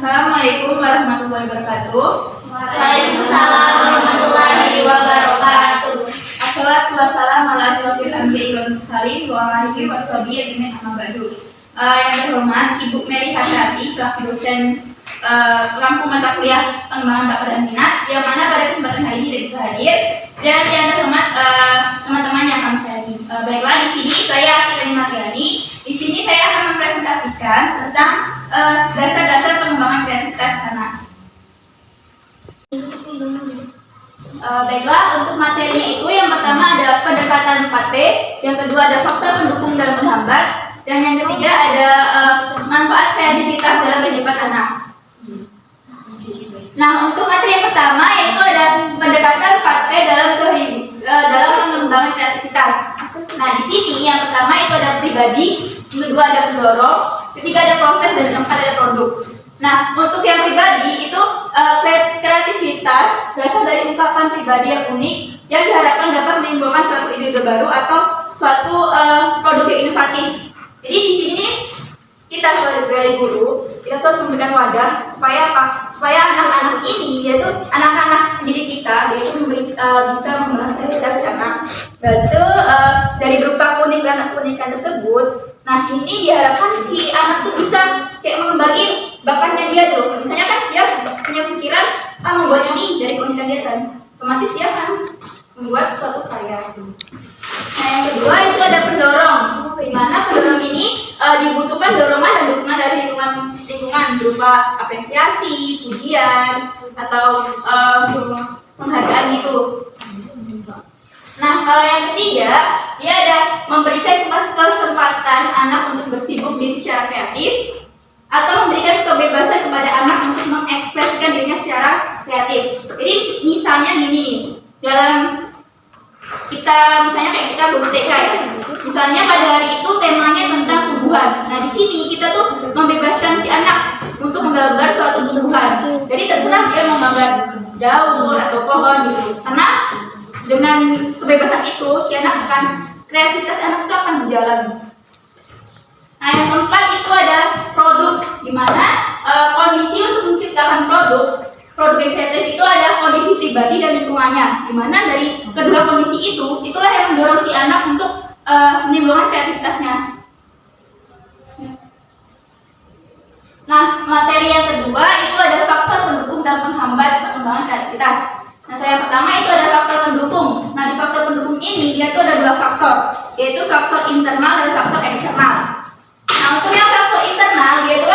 Assalamualaikum warahmatullahi wabarakatuh. Waalaikumsalam warahmatullahi wabarakatuh. Assalatu wassalamu ala asyrofil anbiya'i wal mursalin wa ala alihi washabihi ajmain amma ba'du. Yang terhormat Ibu Mary Haryati selaku dosen lampu mata kuliah pengembangan bakat dan minat yang mana pada kesempatan hari ini tidak bisa hadir, dan yang terhormat teman-teman yang akan saya hadir. Baiklah, di sini saya Akhilani Mariani. Di sini saya akan mempresentasikan tentang dasar-dasar pengembangan kreativitas anak. Baiklah, untuk materinya itu yang pertama ada pendekatan 4P, yang kedua ada faktor pendukung dalam menghambat, dan yang ketiga ada manfaat kreativitas dalam kehidupan anak. Nah, untuk materi yang pertama yaitu ada pendekatan 4P dalam pengembangan kreativitas. Nah, di sini yang pertama itu ada pribadi, yang kedua ada pendorong, ketiga ada proses, dan keempat ada produk. Nah, untuk yang pribadi itu kreativitas berasal dari ungkapan pribadi yang unik yang diharapkan dapat menimbulkan suatu ide baru atau suatu produk yang inovatif. Jadi di sini kita sebagai guru kita terus memberikan wadah supaya apa? Supaya anak-anak ini, yaitu anak-anak didik kita, yaitu bisa mengembangkan kreativitas anak, yaitu dari berupa keunikan tersebut. Nah, ini diharapkan si anak tuh bisa kayak mengembangin bakatnya dia tuh. Misalnya kan dia punya pikiran membuat ini dari keunikan dia kan, otomatis dia akan membuat suatu karya. Nah, yang kedua itu ada pendorong, di mana pendorong ini dibutuhkan dorongan dan dukungan dari lingkungan berupa apresiasi, pujian, atau penghargaan gitu. Nah, kalau yang ketiga, dia ada memberikan kesempatan anak untuk bersibuk diri secara kreatif atau memberikan kebebasan kepada anak untuk mengekspresikan dirinya secara kreatif. Jadi misalnya gini nih, dalam kita misalnya kayak kita guru TK ya. Misalnya pada hari itu temanya tentang tumbuhan. Nah, di sini kita tuh membebaskan si anak untuk menggambar suatu tumbuhan. Jadi terserah dia mau gambar daun atau pohon gitu. Karena dengan kebebasan itu si anak akan kreativitas anak itu akan berjalan. Nah, yang keempat itu ada produk, di mana kondisi untuk menciptakan produk yang kreatif itu ada kondisi pribadi dan lingkungannya, di mana dari kedua kondisi itulah yang mendorong si anak untuk menimbulkan kreativitasnya. Nah, materi yang kedua itu ada faktor pendukung dan penghambat perkembangan kreativitas. Nah, yang pertama itu ada faktor pendukung. Nah, di faktor pendukung ini dia itu ada dua faktor, yaitu faktor internal dan faktor eksternal. Nah, untuk yang faktor internal dia itu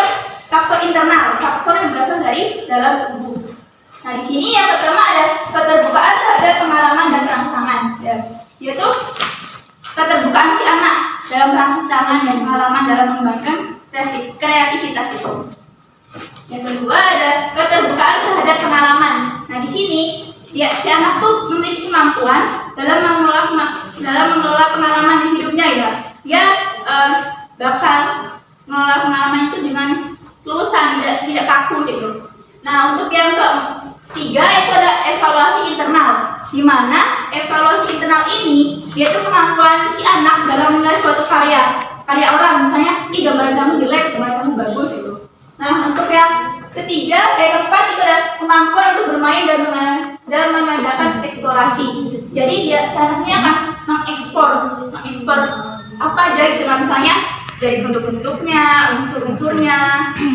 faktor internal, faktor yang berasal dari dalam tubuh. Nah, di sini yang pertama ada keterbukaan terhadap pengalaman dan rangsangan, yaitu keterbukaan si anak dalam rangsangan dan pengalaman dalam mengembangkan kreativitas itu. Yang kedua ada keterbukaan terhadap pengalaman. Nah, di sini si anak tuh memiliki kemampuan dalam mengelola pengalaman di hidupnya ya. Dia bakal mengelola pengalaman itu dengan lulusan, tidak kaku gitu. Nah, untuk yang ketiga itu ada evaluasi internal, di mana evaluasi internal ini yaitu kemampuan si anak dalam menilai suatu karya orang. Misalnya, gambar kamu jelek, gambar kamu bagus gitu. Nah, untuk yang keempat itu ada kemampuan untuk bermain dan mengadakan eksplorasi. Jadi dia seharusnya akan mengekspor apa aja gitu, misalnya dari bentuk-bentuknya, unsur-unsurnya,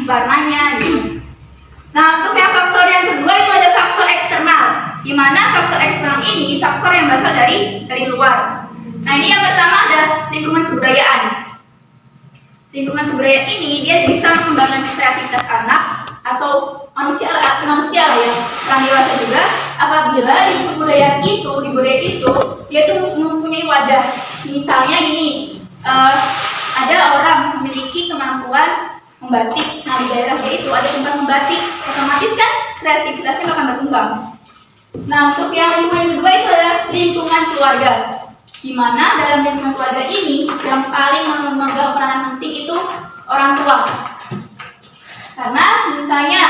warnanya gitu. Nah, untuk yang faktor yang kedua itu ada faktor eksternal, di mana faktor eksternal ini faktor yang berasal dari luar. Nah, ini yang pertama ada lingkungan kebudayaan. Lingkungan kebudayaan ini dia bisa mengembangkan kreativitas anak atau manusia lah ya, orang dewasa juga, apabila di budaya itu dia tuh mempunyai wadah. Misalnya gini, ada orang memiliki kemampuan membatik. Nah, di daerah dia itu ada tempat membatik, otomatis kan kreativitasnya akan berkembang. Nah, untuk yang lingkungan kedua itu adalah lingkungan keluarga, di mana dalam lingkungan keluarga ini yang paling memegang peranan penting itu orang tua. Karena misalnya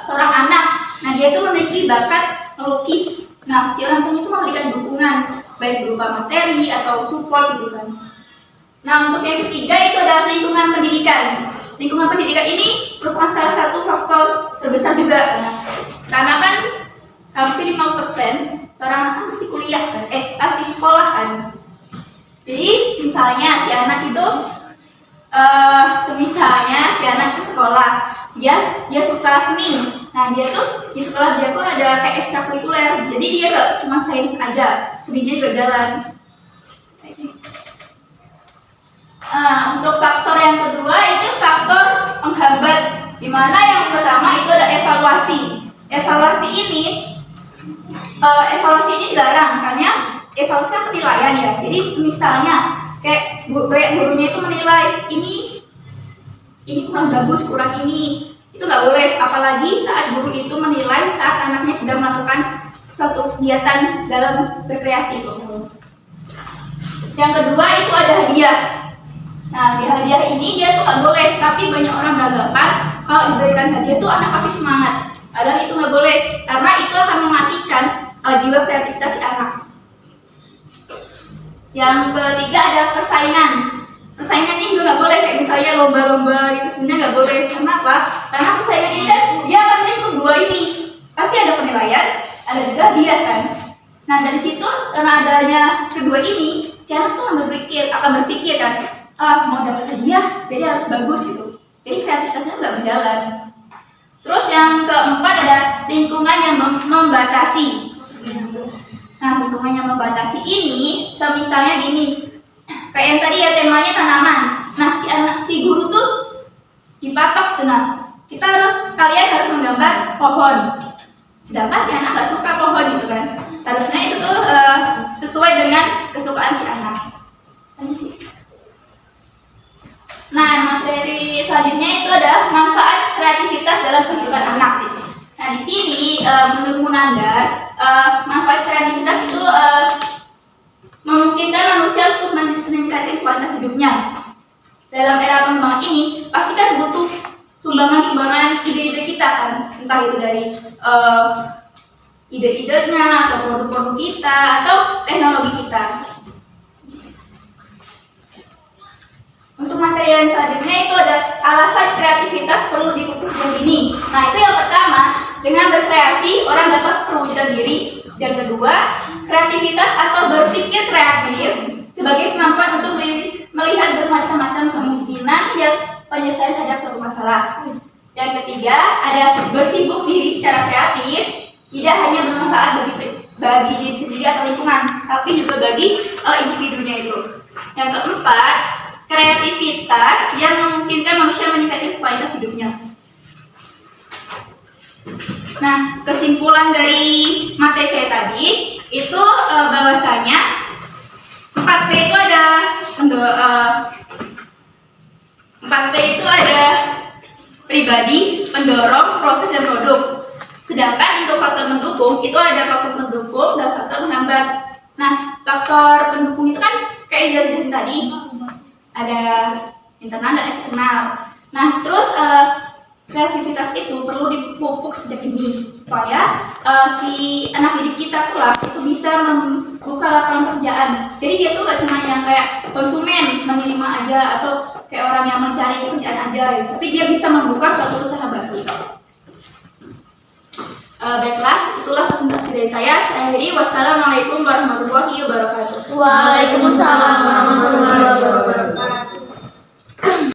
seorang anak, nah dia itu memiliki bakat melukis. Nah, si orang tua itu memberikan dukungan baik berupa materi atau support gitu kan. Nah, untuk yang ketiga itu adalah lingkungan pendidikan. Lingkungan pendidikan ini merupakan salah satu faktor terbesar juga, karena kan hampir 5% seorang anak kan pasti kuliah kan, pasti sekolah kan. Jadi misalnya si anak itu semisalnya si anak ke sekolah, dia suka seni. Nah dia tuh di sekolah dia tuh ada kayak ekstrakurikuler, jadi dia gak cuma sains aja, seninya juga jalan. Untuk faktor yang kedua itu faktor penghambat, dimana yang pertama itu ada evaluasi. Evaluasi ini dilarang karena evaluasi kan penilaian ya. Jadi misalnya kayak gurunya itu menilai ini kurang bagus, kurang ini, itu nggak boleh. Apalagi saat guru itu menilai saat anaknya sedang melakukan suatu kegiatan dalam berkreasi itu. Yang kedua itu ada hadiah. Nah di hadiah ini dia tuh nggak boleh, tapi banyak orang beranggapan kalau diberikan hadiah tuh anak pasti semangat. Padahal itu nggak boleh, karena itu akan mematikan jiwa kreativitas si anak. Yang ketiga ada persaingan. Persaingan ini juga nggak boleh, kayak misalnya lomba-lomba gitu sebenarnya nggak boleh. Kenapa? Karena persaingan ini kan dia akan lingkup dua ini, pasti ada penilaian, ada juga hadiah kan. Nah dari situ karena adanya kedua ini, si anak tuh akan berpikir kan, mau dapat hadiah, jadi harus bagus gitu. Jadi kreativitasnya nggak berjalan. Terus yang keempat ada lingkungan yang membatasi. Nah lingkungan yang membatasi ini, semisalnya gini, kayak yang tadi ya temanya tanaman. Nah si guru tuh dipatok tuh, nah kalian harus menggambar pohon. Sedangkan si anak nggak suka pohon gitu kan. Harusnya itu tuh sesuai dengan kesukaan si anak. Nah materi selanjutnya itu ada manfaat kreativitas dalam kehidupan anak gitu. Nah di sini menurut Munandar manfaat kreativitas itu memungkinkan manusia untuk meningkatkan kualitas hidupnya. Dalam era pengembangan ini pasti kan butuh sumbangan ide-ide kita kan, entah itu dari ide-idenya atau produk-produk kita atau teknologi kita. Untuk materi yang selanjutnya itu ada alasan kreativitas perlu dipupuk sejak dini. Nah itu yang pertama, dengan berkreasi orang dapat perwujudan diri. Yang kedua, kreativitas atau berpikir kreatif sebagai kemampuan untuk melihat bermacam-macam kemungkinan yang penyelesaian terhadap suatu masalah. Yang ketiga, ada bersibuk diri secara kreatif, tidak hanya bermanfaat bagi diri sendiri atau lingkungan, tapi juga bagi individunya itu. Yang keempat, kreativitas yang memungkinkan manusia meningkatkan kualitas hidupnya. Nah, kesimpulan dari materi saya tadi itu bahwasanya 4P itu ada 4P itu ada pribadi, pendorong, proses, dan produk. Sedangkan untuk faktor pendukung itu ada faktor pendukung dan faktor penghambat. Nah, faktor pendukung itu kan kayak dijelasin tadi, ada internal dan eksternal. Nah, terus kreativitas itu perlu dipupuk sejak dini supaya si anak didik kita kelak itu bisa membuka lapangan pekerjaan. Jadi dia tuh gak cuma yang kayak konsumen menerima aja atau kayak orang yang mencari pekerjaan aja, gitu. Tapi dia bisa membuka suatu usaha baru. Baiklah, itulah presentasi dari saya. Saya akhiri. Wassalamualaikum warahmatullahi wabarakatuh. Waalaikumsalam warahmatullahi wabarakatuh.